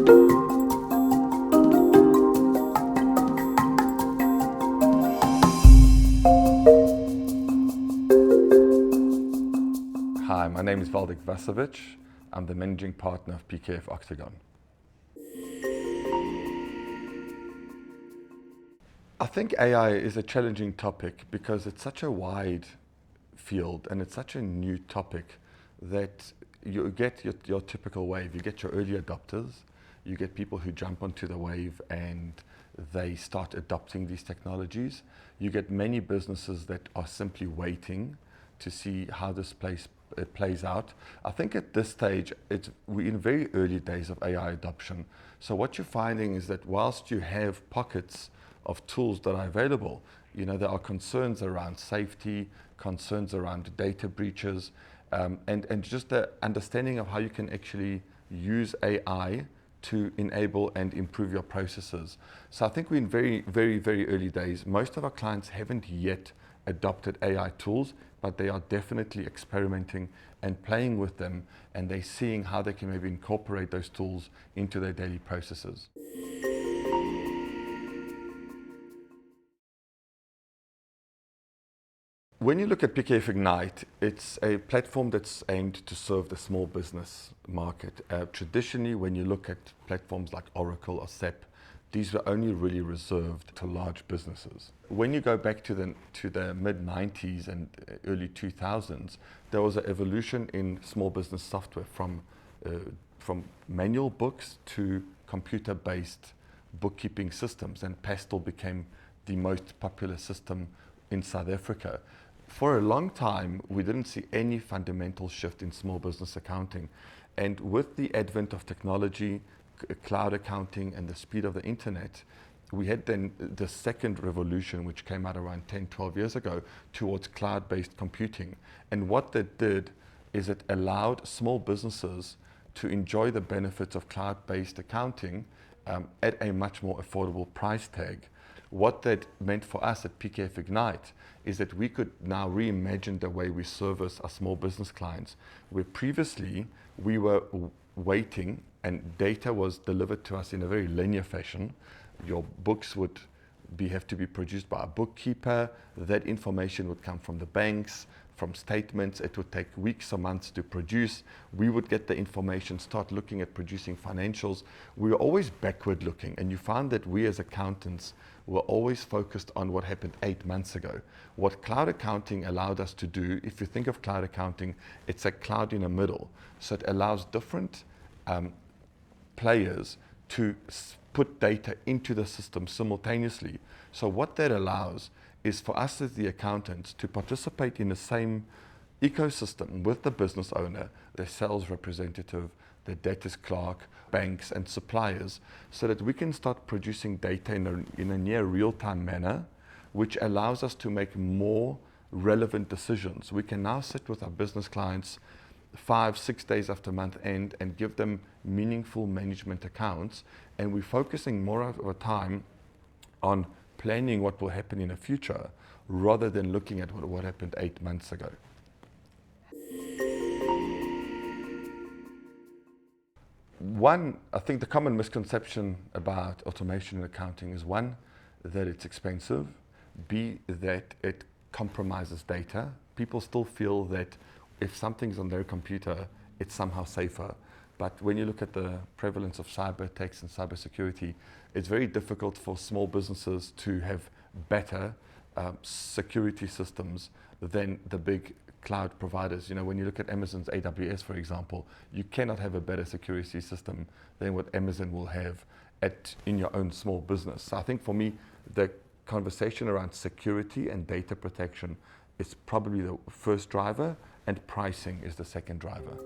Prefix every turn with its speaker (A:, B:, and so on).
A: Hi, my name is Waldek Wasowicz. I'm the managing partner of PKF Octagon. I think AI is a challenging topic because it's such a wide field and it's such a new topic that you get your typical wave. You get your early adopters, you get people who jump onto the wave and they start adopting these technologies. You get many businesses that are simply waiting to see how this plays out. I think at this stage, we're in very early days of AI adoption. So what you're finding is that whilst you have pockets of tools that are available, there are concerns around safety, concerns around data breaches, and just the understanding of how you can actually use AI to enable and improve your processes. So I think we're in very, very, very early days. Most of our clients haven't yet adopted AI tools, but they are definitely experimenting and playing with them, and they're seeing how they can maybe incorporate those tools into their daily processes. When you look at PKF Ignite, it's a platform that's aimed to serve the small business market. Traditionally, when you look at platforms like Oracle or SAP, these were only really reserved to large businesses. When you go back to the mid-90s and early 2000s, there was an evolution in small business software from manual books to computer-based bookkeeping systems, and Pastel became the most popular system in South Africa. For a long time, we didn't see any fundamental shift in small business accounting. And with the advent of technology, cloud accounting, and the speed of the internet, we had then the second revolution, which came out around 10, 12 years ago, towards cloud-based computing. And what that did is it allowed small businesses to enjoy the benefits of cloud-based accounting at a much more affordable price tag. What that meant for us at PKF Ignite is that we could now reimagine the way we service our small business clients. Where previously we were waiting and data was delivered to us in a very linear fashion. Your books would have to be produced by a bookkeeper. That information would come from the banks, from statements. It would take weeks or months to produce. We would get the information, start looking at producing financials. We were always backward looking, and you found that we as accountants were always focused on what happened 8 months ago. What cloud accounting allowed us to do, if you think of cloud accounting, it's a cloud in the middle. So it allows different players to put data into the system simultaneously. So what that allows is for us as the accountants to participate in the same ecosystem with the business owner, the sales representative, the debtors clerk, banks and suppliers, so that we can start producing data in a near real-time manner, which allows us to make more relevant decisions. We can now sit with our business clients 5-6 days after month end and give them meaningful management accounts, and we're focusing more of our time on planning what will happen in the future rather than looking at what happened 8 months ago. One, I think the common misconception about automation in accounting is one, that it's expensive, B, that it compromises data. People still feel that if something's on their computer, it's somehow safer. But when you look at the prevalence of cyber attacks and cybersecurity, it's very difficult for small businesses to have better security systems than the big cloud providers. When you look at Amazon's AWS, for example, you cannot have a better security system than what Amazon will have in your own small business. So I think for me, the conversation around security and data protection is probably the first driver, and pricing is the second driver.